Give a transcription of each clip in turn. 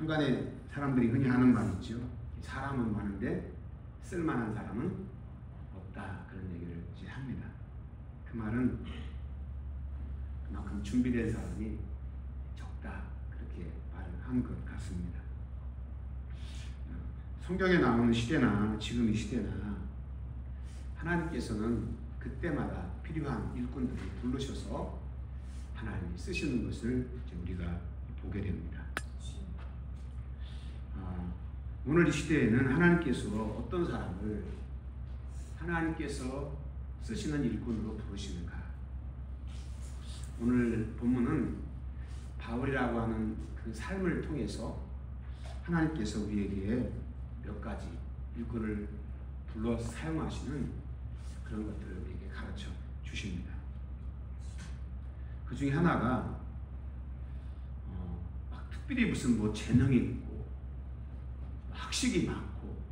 한간에 사람들이 흔히 하는 말이 있죠. 사람은 많은데 쓸만한 사람은 없다. 그런 얘기를 이제 합니다. 그 말은 그만큼 준비된 사람이 적다. 그렇게 말을 한 것 같습니다. 성경에 나오는 시대나 지금 이 시대나 하나님께서는 그때마다 필요한 일꾼들을 부르셔서 하나님이 쓰시는 것을 이제 우리가 보게 됩니다. 오늘 이 시대에는 하나님께서 어떤 사람을 하나님께서 쓰시는 일꾼으로 부르시는가? 오늘 본문은 바울이라고 하는 그 삶을 통해서 하나님께서 우리에게 몇 가지 일꾼을 불러 사용하시는 그런 것들을 우리에게 가르쳐 주십니다. 그 중에 하나가 막 특별히 무슨 뭐 재능이 있고 학식이 많고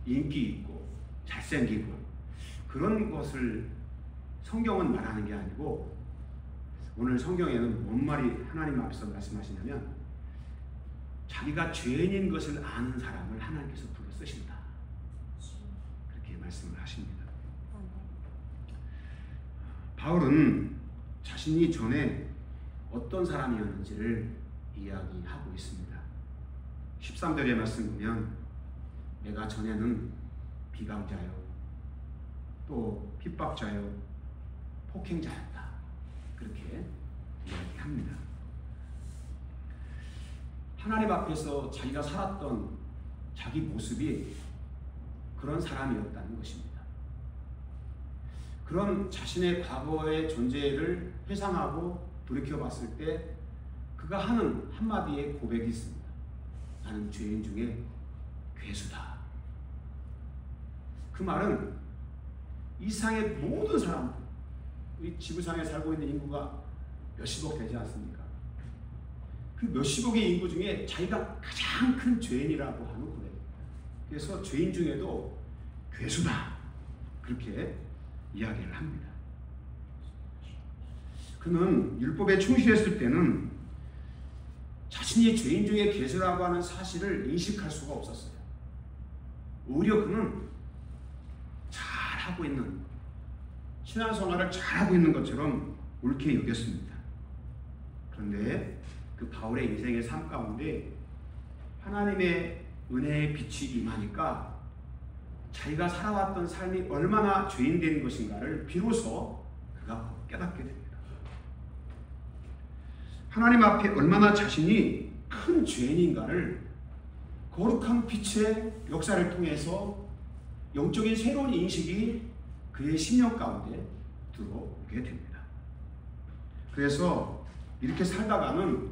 인기 있고 잘생기고 그런 것을 성경은 말하는 게 아니고 오늘 성경에는 뭔 말이 하나님 앞에서 말씀하시냐면 자기가 죄인인 것을 아는 사람을 하나님께서 불러 쓰신다. 그렇게 말씀을 하십니다. 바울은 자신이 전에 어떤 사람이었는지를 이야기하고 있습니다. 13절의 말씀 보면 내가 전에는 비방자요 또 핍박자요 폭행자였다. 그렇게 이야기합니다. 하나님 앞에서 자기가 살았던 자기 모습이 그런 사람이었다는 것입니다. 그런 자신의 과거의 존재를 회상하고 돌이켜봤을 때 그가 하는 한마디의 고백이 있습니다. 나는 죄인 중에 괴수다. 그 말은 이 세상의 모든 사람들, 이 지구상에 살고 있는 인구가 몇십억 되지 않습니까? 그 몇십억의 인구 중에 자기가 가장 큰 죄인이라고 하는 고백입니다. 그래서 죄인 중에도 괴수다. 그렇게 이야기를 합니다. 그는 율법에 충실했을 때는 자신이 죄인 중에 괴수라고 하는 사실을 인식할 수가 없었어요. 오히려 그는 잘하고 있는, 신앙생활을 잘하고 있는 것처럼 옳게 여겼습니다. 그런데 그 바울의 인생의 삶 가운데 하나님의 은혜의 빛이 임하니까 자기가 살아왔던 삶이 얼마나 죄인된 것인가를 비로소 그가 깨닫게 됩니다. 하나님 앞에 얼마나 자신이 큰 죄인인가를 거룩한 빛의 역사를 통해서 영적인 새로운 인식이 그의 심령 가운데 들어오게 됩니다. 그래서 이렇게 살다가는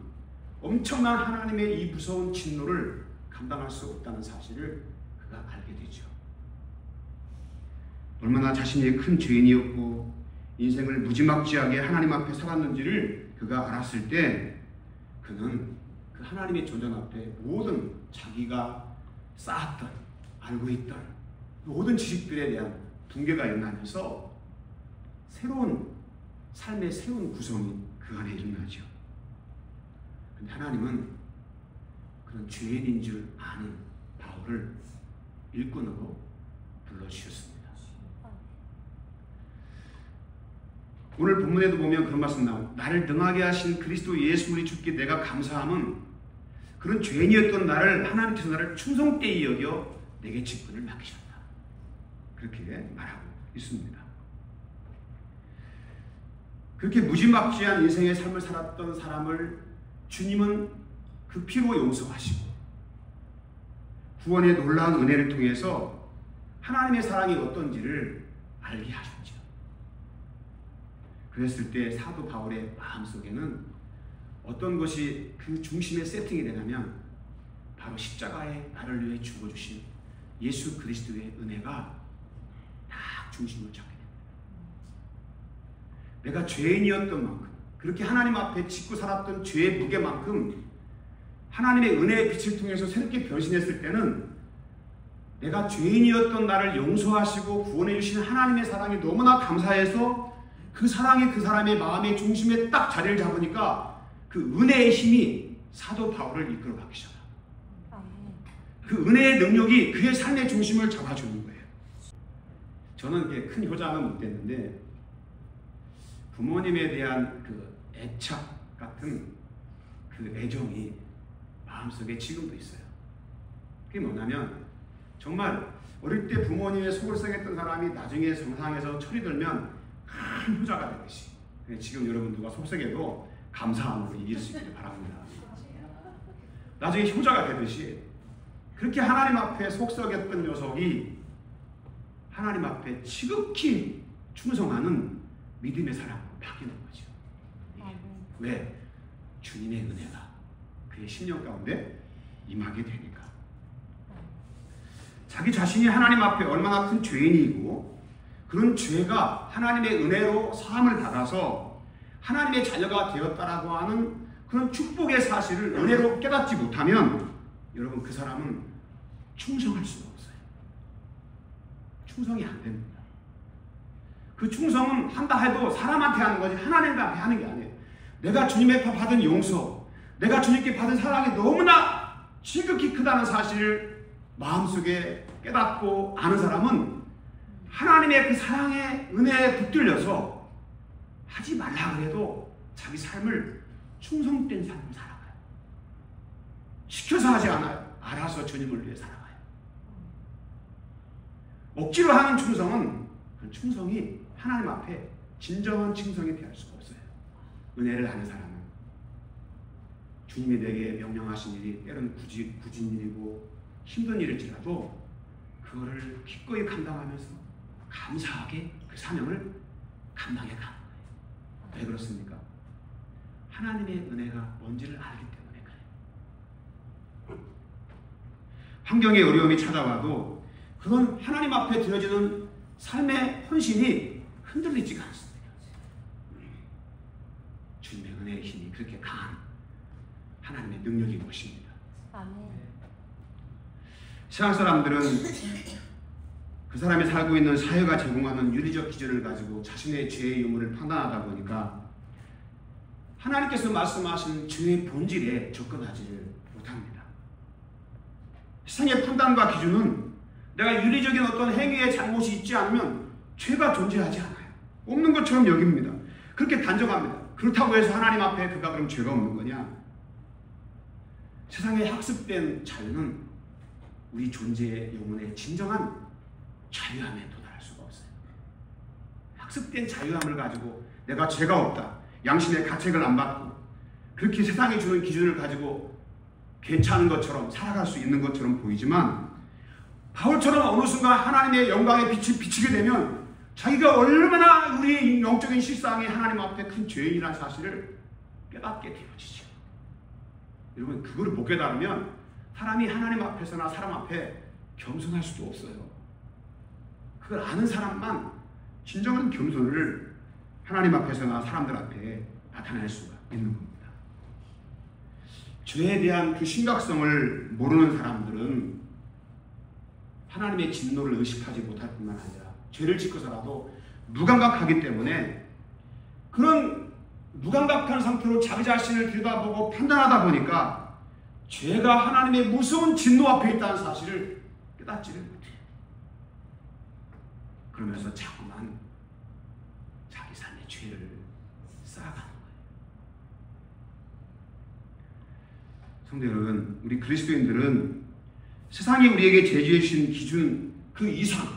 엄청난 하나님의 이 무서운 진노를 감당할 수 없다는 사실을 그가 알게 되죠. 얼마나 자신이 큰 죄인이었고 인생을 무지막지하게 하나님 앞에 살았는지를 그가 알았을 때 그는 그 하나님의 존재 앞에 모든 자기가 쌓았던, 알고 있던 모든 지식들에 대한 붕괴가 일어나면서 새로운 삶의 새로운 구성이 그 안에 일어나죠. 그런데 하나님은 그런 죄인인 줄 아는 바울을 일꾼으로 불러주셨습니다. 오늘 본문에도 보면 그런 말씀 나옵니다. 나를 능하게 하신 그리스도 예수 우리 주께 내가 감사함은 그런 죄인이었던 나를 하나님께서 나를 충성되이 여겨 내게 직분을 맡기셨다. 그렇게 말하고 있습니다. 그렇게 무지막지한 인생의 삶을 살았던 사람을 주님은 그 피로 용서하시고 구원의 놀라운 은혜를 통해서 하나님의 사랑이 어떤지를 알게 하셨죠. 그랬을 때 사도 바울의 마음속에는 어떤 것이 그 중심의 세팅이 되냐면 바로 십자가에 나를 위해 죽어주신 예수 그리스도의 은혜가 딱 중심을 잡게 됩니다. 내가 죄인이었던 만큼 그렇게 하나님 앞에 짓고 살았던 죄의 무게만큼 하나님의 은혜의 빛을 통해서 새롭게 변신했을 때는 내가 죄인이었던 나를 용서하시고 구원해 주신 하나님의 사랑이 너무나 감사해서 그 사랑이 그 사람의 마음의 중심에 딱 자리를 잡으니까 그 은혜의 힘이 사도 바울을 이끌어 가기 시작합니다. 그 은혜의 능력이 그의 삶의 중심을 잡아주는 거예요. 저는 이렇게 큰 효자는 못 됐는데 부모님에 대한 그 애착 같은 그 애정이 마음속에 지금도 있어요. 그게 뭐냐면 정말 어릴 때 부모님의 속을 썩였던 사람이 나중에 정상에서 철이 들면 큰 효자가 되듯이 지금 여러분 누가 속썩여도 감사함으로 이길 수 있기를 바랍니다. 나중에 효자가 되듯이 그렇게 하나님 앞에 속썩였던 녀석이 하나님 앞에 지극히 충성하는 믿음의 사람으로 바뀌는 거죠. 왜? 주님의 은혜가 그의 심령 가운데 임하게 되니까. 자기 자신이 하나님 앞에 얼마나 큰 죄인이고 그런 죄가 하나님의 은혜로 사함을 받아서 하나님의 자녀가 되었다라고 하는 그런 축복의 사실을 은혜로 깨닫지 못하면 여러분 그 사람은 충성할 수가 없어요. 충성이 안 됩니다. 그 충성은 한다 해도 사람한테 하는 거지 하나님께 하는 게 아니에요. 내가 주님의 받은 용서, 내가 주님께 받은 사랑이 너무나 지극히 크다는 사실을 마음속에 깨닫고 아는 사람은 하나님의 그 사랑의 은혜에 붙들려서 하지 말라 그래도 자기 삶을 충성된 삶을 살아가요. 시켜서 하지 않아요. 알아서 주님을 위해 살아가요. 억지로 하는 충성은 그 충성이 하나님 앞에 진정한 충성이 되할 수가 없어요. 은혜를 하는 사람은 주님이 내게 명령하신 일이 때로는 굳은 일이고 힘든 일일지라도 그거를 기꺼이 감당하면서 감사하게 그 사명을 감당해 가는 거예요. 왜 그렇습니까? 하나님의 은혜가 뭔지를 알기 때문에 그래요. 환경의 어려움이 찾아와도 그건 하나님 앞에 드려지는 삶의 헌신이 흔들리지가 않습니다. 주님의 은혜의 힘이 그렇게 강한 하나님의 능력인 것입니다. 세상 사람들은 그 사람이 살고 있는 사회가 제공하는 윤리적 기준을 가지고 자신의 죄의 유무를 판단하다 보니까 하나님께서 말씀하신 죄의 본질에 접근하지를 못합니다. 세상의 판단과 기준은 내가 윤리적인 어떤 행위의 잘못이 있지 않으면 죄가 존재하지 않아요. 없는 것처럼 여깁니다. 그렇게 단정합니다. 그렇다고 해서 하나님 앞에 그가 그럼 죄가 없는 거냐? 세상에 학습된 자유는 우리 존재의 영혼의 진정한 자유함에 도달할 수가 없어요. 학습된 자유함을 가지고 내가 죄가 없다, 양심의 가책을 안 받고 그렇게 세상이 주는 기준을 가지고 괜찮은 것처럼 살아갈 수 있는 것처럼 보이지만 바울처럼 어느 순간 하나님의 영광의 빛이 비치게 되면 자기가 얼마나 우리의 영적인 실상이 하나님 앞에 큰 죄인이라는 사실을 깨닫게 되어지죠. 여러분 그거를 못 깨달으면 사람이 하나님 앞에서나 사람 앞에 겸손할 수도 없어요. 그걸 아는 사람만 진정한 겸손을 하나님 앞에서나 사람들 앞에 나타낼 수가 있는 겁니다. 죄에 대한 그 심각성을 모르는 사람들은 하나님의 진노를 의식하지 못할 뿐만 아니라 죄를 짓고서라도 무감각하기 때문에 그런 무감각한 상태로 자기 자신을 들여다보고 판단하다 보니까 죄가 하나님의 무서운 진노 앞에 있다는 사실을 깨닫지를 못해요. 그러면서 자꾸만 자기 삶의 죄를 쌓아가는 거예요. 성도 여러분, 우리 그리스도인들은 세상이 우리에게 제시해 주신 기준 그 이상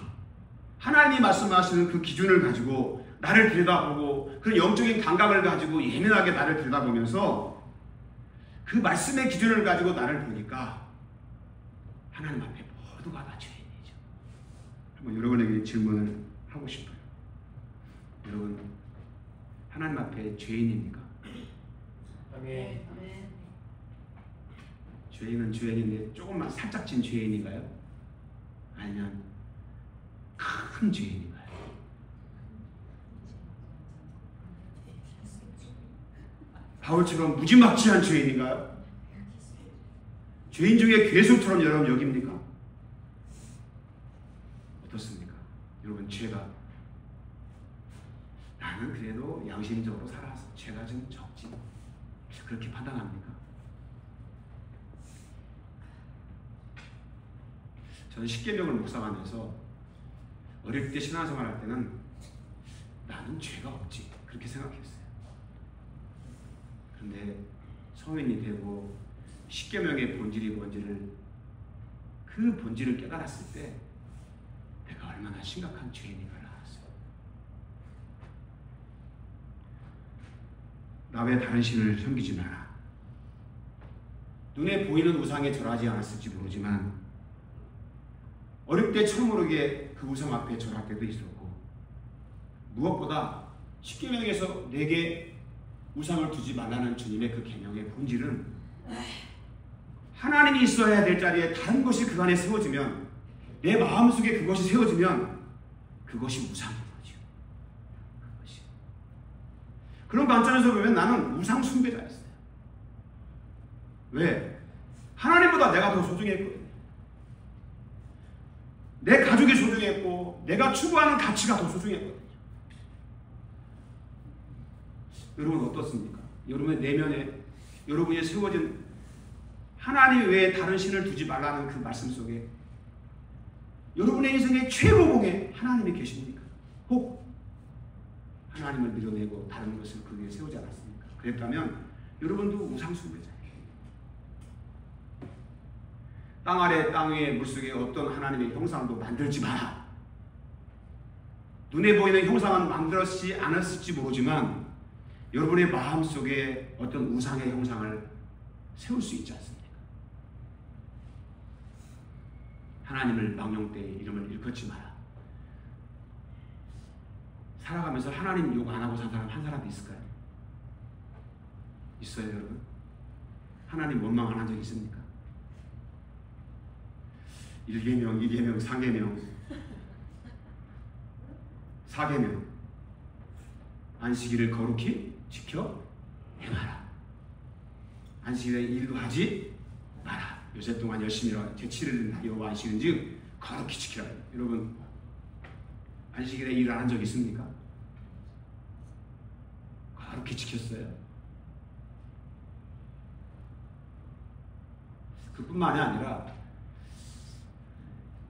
하나님이 말씀하시는 그 기준을 가지고 나를 들여다보고 그 영적인 감각을 가지고 예민하게 나를 들여다보면서 그 말씀의 기준을 가지고 나를 보니까 하나님 앞에 모두가 다 죄인이죠. 한번 여러분에게 질문을 하고 싶어요. 여러분 하나님 앞에 죄인입니까? 아멘. 죄인은 죄인인데 조금만 살짝 진 죄인인가요? 아니면 큰 죄인인가요? 바울처럼 무지막지한 죄인인가요? 죄인 중에 괴수처럼 여러분 여깁니까? 어떻습니까? 여러분 죄가 나는 그래도 양심적으로 살아서 죄가 좀 적지 그렇게 판단합니까? 저는 십계명을 묵상하면서 어릴 때 신앙생활 할 때는 나는 죄가 없지 그렇게 생각했어요. 그런데 성인이 되고 십계명의 본질이 뭔지를 그 본질을 깨달았을 때 내가 얼마나 심각한 죄인인가를 알았어요. 나 외 다른 신을 섬기지 마라. 눈에 보이는 우상에 절하지 않았을지 모르지만 어릴 때 처음 모르게 그 우상 앞에 절할 때도 있었고, 무엇보다 십계명에서 내게 우상을 두지 말라는 주님의 그 계명의 본질은 하나님이 있어야 될 자리에 다른 것이 그 안에 세워지면, 내 마음속에 그것이 세워지면 그것이 우상인 거죠. 그것이. 그런 관점에서 보면 나는 우상 숭배자였어요. 왜? 하나님보다 내가 더 소중했거든요. 내 가족이 소중했고 내가 추구하는 가치가 더 소중했거든요. 여러분 어떻습니까? 여러분의 내면에 여러분이 세워진 하나님 외에 다른 신을 두지 말라는 그 말씀 속에 여러분의 인생의 최고봉에 하나님이 계십니까? 혹 하나님을 밀어내고 다른 것을 그 위에 세우지 않았습니까? 그랬다면 여러분도 우상숭배자예요. 땅 아래 땅 위에 물속에 어떤 하나님의 형상도 만들지 마라. 눈에 보이는 형상은 만들었지 않았을지 모르지만 여러분의 마음속에 어떤 우상의 형상을 세울 수 있지 않습니까? 하나님을 망령되이 이름을 일컫지 마라. 살아가면서 하나님 욕 안 하고 산 사람 한 사람도 있을까요? 있어요, 여러분? 하나님 원망 안 한 적 있습니까? 1계명, 2계명, 3계명, 4계명. 안식일을 거룩히 지켜 행하라. 안식일에 일도 하지 마라. 요새 동안 열심히 제7일 여호와 안식일은 즉 거룩히 지키라. 여러분 안식일에 일을 한 적 있습니까? 거룩히 지켰어요. 그뿐만이 아니라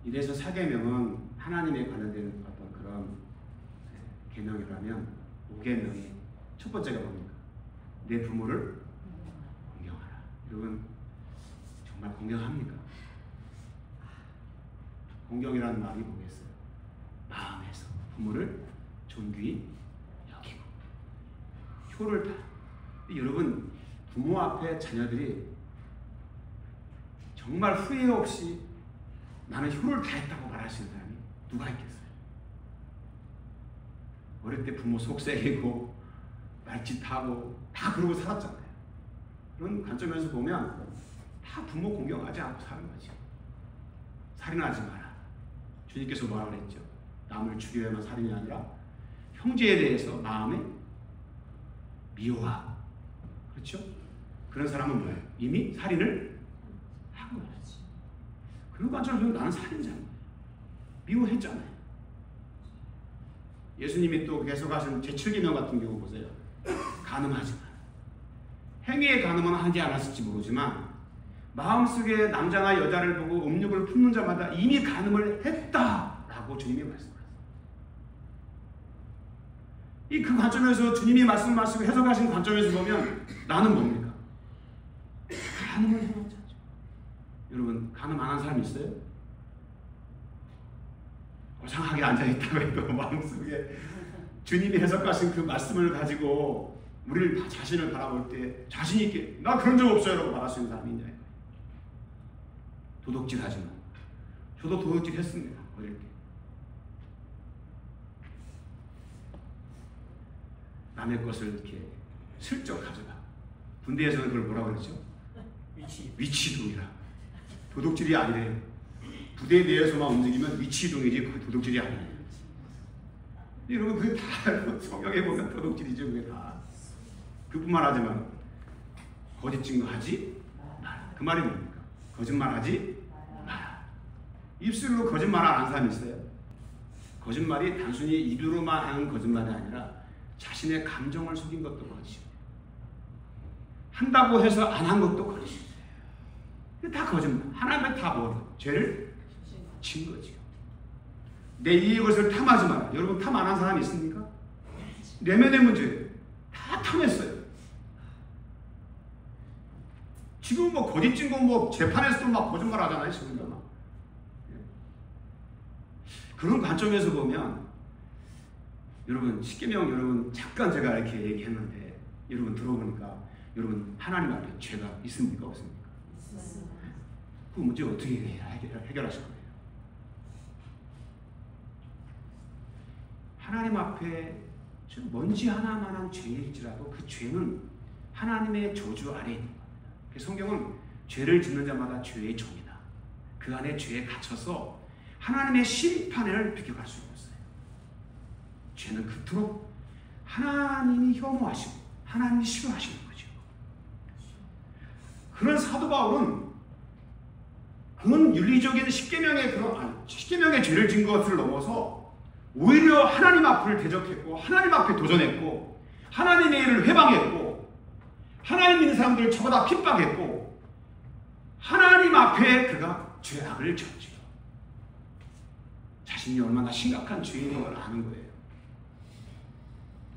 이래서 4계명은 하나님에 관련된 어떤 그런 계명이라면 5계명이 첫 번째가 뭡니까? 내 부모를 공경하라. 여러분 정말 공경합니까? 공경이라는 말이 뭐겠어요? 마음에서 부모를 존귀히 여기고 효를 다. 여러분 부모 앞에 자녀들이 정말 후회 없이 나는 효를 다했다고 말할 수 있는 사람이 누가 있겠어요? 어릴 때 부모 속삭이고 말짓하고 다 그러고 살았잖아요. 그런 관점에서 보면 다 부모 공경하지 않고 사는 거지. 살인하지 마라. 주님께서 뭐라 그랬죠? 남을 죽여야만 살인이 아니라 형제에 대해서 마음에 미워하. 그렇죠? 그런 사람은 뭐예요? 이미 살인을 한 거지. 그런 관점에서 나는 살인자예요. 미워했잖아요. 예수님이 또 계속하신 제7계명 같은 경우 보세요. 간음하지 마라. 행위의 간음은 하지 않았을지 모르지만 마음속에 남자나 여자를 보고 음욕을 품는 자마다 이미 간음을 했다라고 주님이 말씀하셨어요. 그 관점에서 주님이 말씀하시고 해석하신 관점에서 보면 나는 뭡니까? 간음을 해놓은 자죠. 여러분 간음 안 한 사람 있어요? 고상하게 앉아있다고 해도 마음속에 주님이 해석하신 그 말씀을 가지고 우리를 자신을 바라볼 때 자신 있게 나 그런 적 없어요 라고 말할 수 있는 사람이 있냐. 도둑질 하지 마. 저도 도둑질 했습니다. 어릴 때. 남의 것을 이렇게 슬쩍 가져가. 군대에서는 그걸 뭐라고 그러죠? 위치이동이라. 도둑질이 아니래요. 부대 내에서만 움직이면 위치이동이지 그 도둑질이 아니에요. 여러분 그게 다 성경에 보면 도둑질이죠. 그게 다. 그뿐만 하지만 거짓 증거하지 마라. 그 말이 뭡니까? 거짓말하지 마라. 입술로 거짓말 안 하는 사람이 있어요. 거짓말이 단순히 입으로만 하는 거짓말이 아니라 자신의 감정을 속인 것도 거짓이에요. 한다고 해서 안 한 것도 거짓이에요. 다 거짓말. 하나님은 다 뭐예요? 죄를 진 거지요. 내 이것을 탐하지 마라. 여러분 탐 안 한 사람이 있습니까? 내면의 문제예요. 다 탐했어요. 지금 뭐 거짓 증거 뭐 재판에서도 막 거짓말 하잖아요. 지금도 막. 그런 관점에서 보면 여러분 십계명 여러분 잠깐 제가 이렇게 얘기했는데 여러분 들어보니까 여러분 하나님 앞에 죄가 있습니까? 없습니까? 그 문제 어떻게 해결하실 거예요? 하나님 앞에 먼지 하나만한 죄일지라도 그 죄는 하나님의 저주 아래에 있는 겁니다. 성경은 죄를 짓는 자마다 죄의 종이다. 그 안에 죄에 갇혀서 하나님의 심판을 비껴갈 수가 없어요. 죄는 그토록 하나님이 혐오하시고 하나님이 싫어하시는 거죠. 그런 사도 바울은 그런 윤리적인 십계명의 죄를 진 것을 넘어서 오히려 하나님 앞을 대적했고 하나님 앞에 도전했고 하나님의 일을 회방했고 하나님 믿는 사람들을 저보다 핍박했고 하나님 앞에 그가 죄악을 졌지요. 자신이 얼마나 심각한 죄인인 걸 아는 거예요.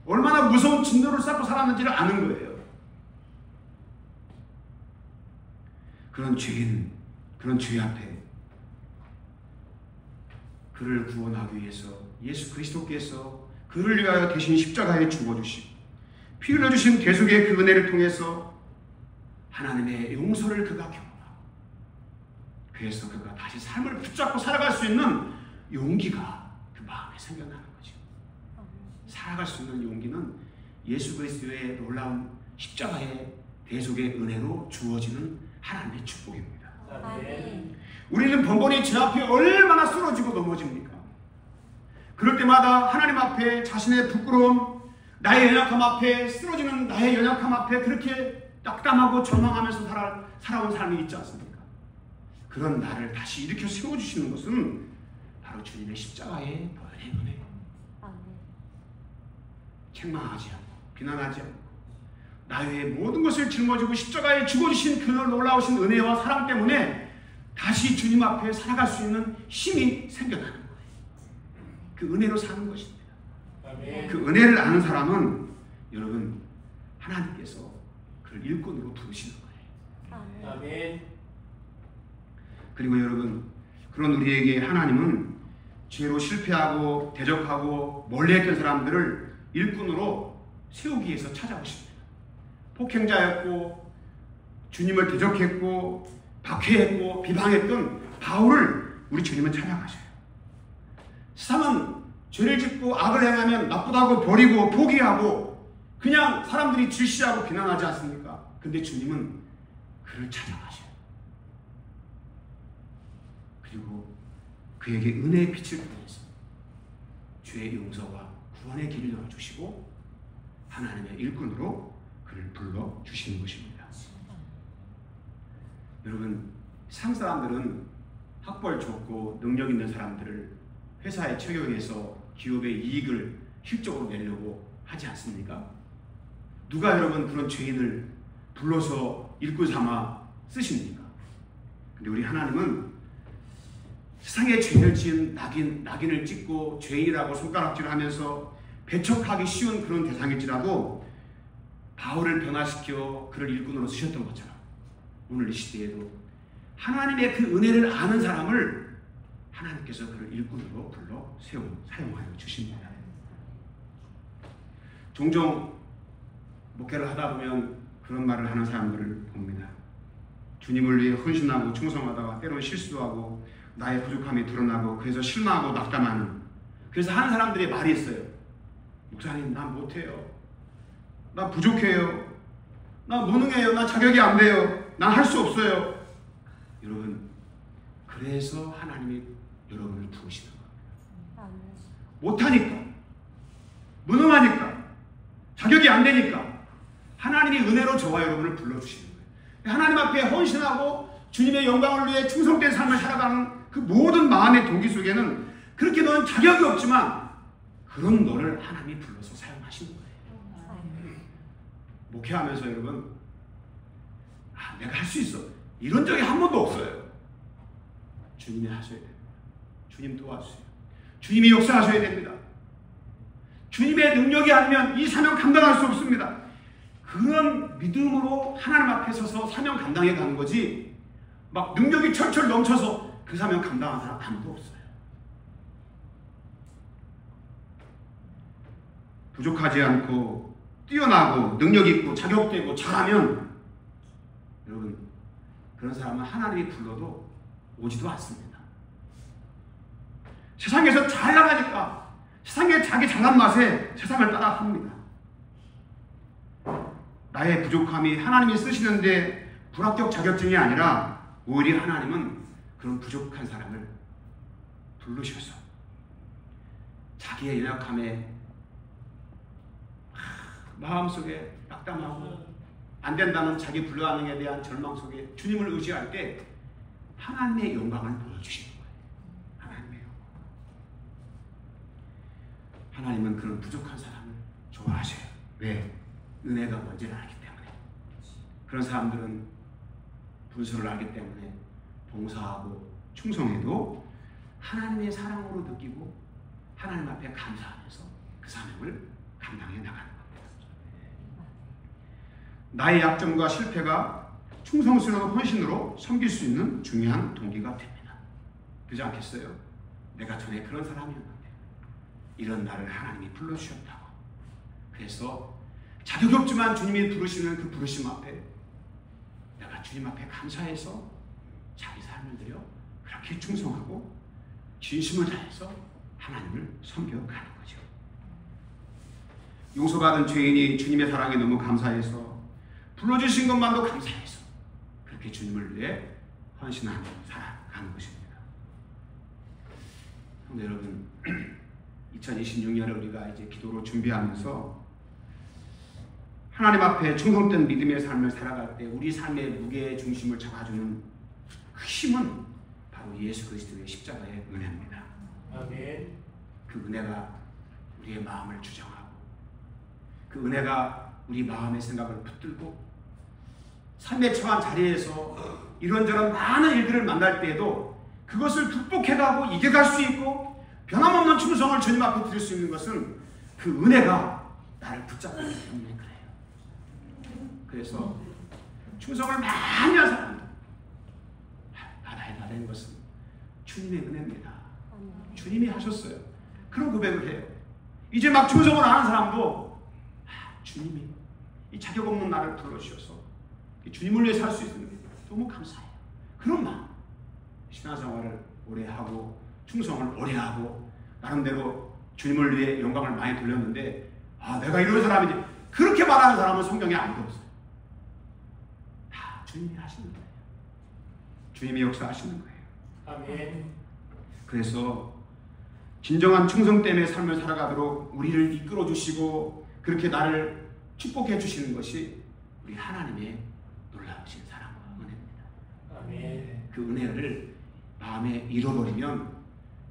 얼마나 무서운 진노를 쌓고 살았는지를 아는 거예요. 그런 죄인, 그런 죄 앞에 그를 구원하기 위해서 예수 그리스도께서 그를 위하여 대신 십자가에 죽어주시고 피 흘려주신 대속의 그 은혜를 통해서 하나님의 용서를 그가 경험하고 그래서 그가 다시 삶을 붙잡고 살아갈 수 있는 용기가 그 마음에 생겨나는 거죠. 살아갈 수 있는 용기는 예수 그리스도의 놀라운 십자가의 대속의 은혜로 주어지는 하나님의 축복입니다. 아멘. 우리는 번번이 죄 앞에 얼마나 쓰러지고 넘어집니까? 그럴 때마다 하나님 앞에 자신의 부끄러움, 나의 연약함 앞에 쓰러지는 나의 연약함 앞에 그렇게 낙담하고 절망하면서 살아온 사람이 있지 않습니까? 그런 나를 다시 일으켜 세워주시는 것은 바로 주님의 십자가의 보혈의 은혜입니다. 책망하지 않고 비난하지 않고 나의 모든 것을 짊어지고 십자가에 죽어주신 그 놀라우신 은혜와 사랑 때문에 다시 주님 앞에 살아갈 수 있는 힘이 생겨나는 거예요. 그 은혜로 사는 것입니다. 아멘. 그 은혜를 아는 사람은 여러분 하나님께서 그를 일꾼으로 부르시는 거예요. 아멘. 그리고 여러분 그런 우리에게 하나님은 죄로 실패하고 대적하고 멀리했던 사람들을 일꾼으로 세우기 위해서 찾아오십니다. 폭행자였고 주님을 대적했고 박해했고 비방했던 바울을 우리 주님은 찾아가셔요. 세상은 죄를 짓고 악을 행하면 나쁘다고 버리고 포기하고 그냥 사람들이 질시하고 비난하지 않습니까? 근데 주님은 그를 찾아가셔요. 그리고 그에게 은혜의 빛을 통해서 죄의 용서와 구원의 길을 열어주시고 하나님의 일꾼으로 그를 불러주시는 것입니다. 여러분 세상 사람들은 학벌 좋고 능력 있는 사람들을 회사에 채용해서 기업의 이익을 실적으로 내려고 하지 않습니까? 누가 여러분 그런 죄인을 불러서 일꾼 삼아 쓰십니까? 근데 우리 하나님은 세상에 죄를 지은 낙인을 찍고 죄인이라고 손가락질을 하면서 배척하기 쉬운 그런 대상일지라도 바울을 변화시켜 그를 일꾼으로 쓰셨던 것처럼 오늘 이 시대에도 하나님의 그 은혜를 아는 사람을 하나님께서 그를 일꾼으로 불러 사용하여 주십니다. 종종 목회를 하다 보면 그런 말을 하는 사람들을 봅니다. 주님을 위해 헌신하고 충성하다가 때로는 실수하고 나의 부족함이 드러나고 그래서 실망하고 낙담하는 그래서 하는 사람들이 말이 있어요. 목사님 난 못해요. 나 부족해요. 나 무능해요. 나 자격이 안 돼요. 난 할 수 없어요. 여러분 그래서 하나님이 여러분을 부르시는 겁니다. 못하니까 무능하니까 자격이 안 되니까 하나님이 은혜로 저와 여러분을 불러주시는 거예요. 하나님 앞에 헌신하고 주님의 영광을 위해 충성된 삶을 살아가는 그 모든 마음의 동기 속에는 그렇게 너는 자격이 없지만 그런 너를 하나님이 불러서 사용하시는 거예요. 목회하면서 여러분 내가 할 수 있어 이런 적이 한 번도 없어요. 주님이 하셔야 돼요. 주님 도와주세요. 주님이 역사하셔야 됩니다. 주님의 능력이 아니면 이 사명 감당할 수 없습니다. 그런 믿음으로 하나님 앞에 서서 사명 감당해 가는 거지, 막 능력이 철철 넘쳐서 그 사명 감당하는 사람 아무도 없어요. 부족하지 않고 뛰어나고 능력 있고 자격되고 잘하면 여러분, 그런 사람은 하나님이 불러도 오지도 않습니다. 세상에서 잘 나가니까 세상에 자기 잘난 맛에 세상을 따라합니다. 나의 부족함이 하나님이 쓰시는데 불합격 자격증이 아니라 오히려 하나님은 그런 부족한 사람을 부르셔서 자기의 연약함에 마음속에 낙담하고 안 된다는 자기 불가능에 대한 절망 속에 주님을 의지할 때 하나님의 영광을 보여주시는 거예요. 하나님의 영광. 하나님은 그런 부족한 사람을 좋아하셔요. 왜? 은혜가 뭔지를 알기 때문에. 그런 사람들은 분수를 알기 때문에 봉사하고 충성해도 하나님의 사랑으로 느끼고 하나님 앞에 감사하면서 그 사명을 감당해 나가는 겁니다. 나의 약점과 실패가 충성스러운 헌신으로 섬길 수 있는 중요한 동기가 됩니다. 그렇지 않겠어요? 내가 전에 그런 사람이었는데 이런 나를 하나님이 불러주셨다고. 그래서 자격이 없지만 주님이 부르시는 그 부르심 앞에 내가 주님 앞에 감사해서 자기 삶을 들여 그렇게 충성하고 진심을 다해서 하나님을 섬겨가는 거죠. 용서받은 죄인이 주님의 사랑에 너무 감사해서 불러주신 것만도 감사해서 그렇게 주님을 위해 헌신하며 살아가는 것입니다. 그런데 여러분, 2026년을 우리가 이제 기도로 준비하면서 하나님 앞에 충성된 믿음의 삶을 살아갈 때 우리 삶의 무게의 중심을 잡아주는 그 힘은 바로 예수 그리스도의 십자가의 은혜입니다. 아멘. 그 은혜가 우리의 마음을 주장하고 그 은혜가 우리 마음의 생각을 붙들고 삶의 처한 자리에서 이런저런 많은 일들을 만날 때에도 그것을 극복해가고 이겨갈 수 있고 변함없는 충성을 주님 앞에 드릴 수 있는 것은 그 은혜가 나를 붙잡고 있기 때문에 그래요. 그래서 충성을 많이 한 사람들 다 된 것은 주님의 은혜입니다. 주님이 하셨어요. 그런 고백을 해요. 이제 막 충성을 안 하는 사람도 주님이 이 자격 없는 나를 불러주셔서 주님을 위해 살 수 있는 게 너무 감사해요. 그런 마음, 신앙생활을 오래 하고 충성을 오래 하고 나름대로 주님을 위해 영광을 많이 돌렸는데 내가 이런 사람이지, 그렇게 말하는 사람은 성경에 아무도 없어요. 다 주님이 하시는 거예요. 주님이 역사하시는 거예요. 아멘. 그래서 진정한 충성 때문에 삶을 살아가도록 우리를 이끌어 주시고 그렇게 나를 축복해 주시는 것이 우리 하나님의 놀라우신 사랑과 은혜입니다. 아멘. 그 은혜를 마음에 잃어버리면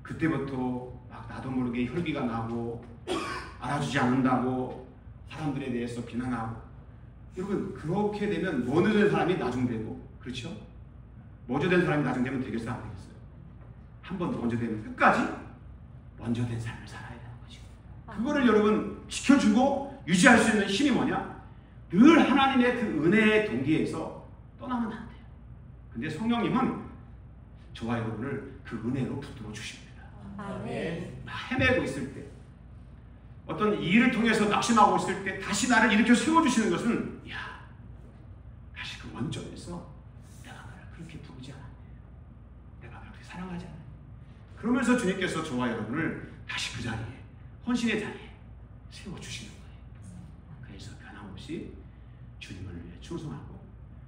그때부터 막 나도 모르게 혈기가 나고 알아주지 않는다고 사람들에 대해서 비난하고, 여러분 그렇게 되면 먼저 된 사람이 나중되고, 그렇죠? 먼저 된 사람이 나중되면 되겠어요? 안 되겠어요? 한 번 먼저 되면 끝까지 먼저 된 삶을 살아야 되는 거죠. 그거를 여러분 지켜주고 유지할 수 있는 힘이 뭐냐? 늘 하나님의 그 은혜의 동기에서 떠나면 안 돼요. 근데 성령님은 저와 여러분을 그 은혜로 붙들어 주십니다. 아멘. 헤매고 있을 때, 어떤 일을 통해서 낙심하고 있을 때 다시 나를 일으켜 세워주시는 것은, 다시 그 원점에서 내가 너를 그렇게 부르지 않았네, 내가 그렇게 사랑하지 않았네. 그러면서 주님께서 저와 여러분을 다시 그 자리에, 헌신의 자리에 세워주시는 거예요. 그래서 변함없이 주님을 위해 충성하고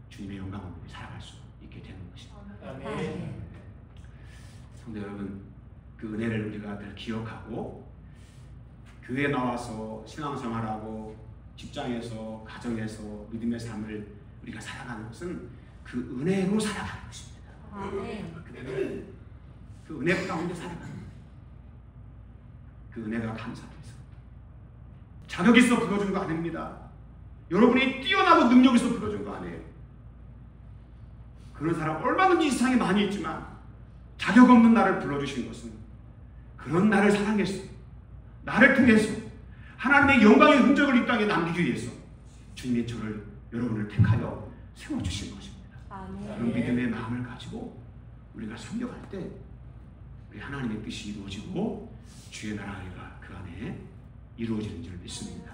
주님의 영광을 위해 살아갈 수 있게 되는 것입니다. 아멘. 성도 여러분, 그 은혜를 우리가 늘 기억하고 교회에 나와서 신앙생활하고 직장에서 가정에서 믿음의 삶을 우리가 살아가는 것은 그 은혜로 살아가는 것입니다. 아멘. 그 은혜 가운데 살아가는 거예요. 그 은혜가 감사해서 자격 있어 불러준 거 아닙니다. 여러분이 뛰어나고 능력 있어 불러준 거 아니에요. 그런 사람 얼마든지 세상에 많이 있지만 자격 없는 나를 불러주신 것은 그런 나를 사랑해서 나를 통해서 하나님의 영광의 흔적을 이 땅에 남기기 위해서 주님이 여러분을 택하여 세워주신 것입니다. 그런 믿음의 마음을 가지고 우리가 섬겨갈 때 우리 하나님의 뜻이 이루어지고 주의 나라가 그 안에 이루어지는 줄 믿습니다.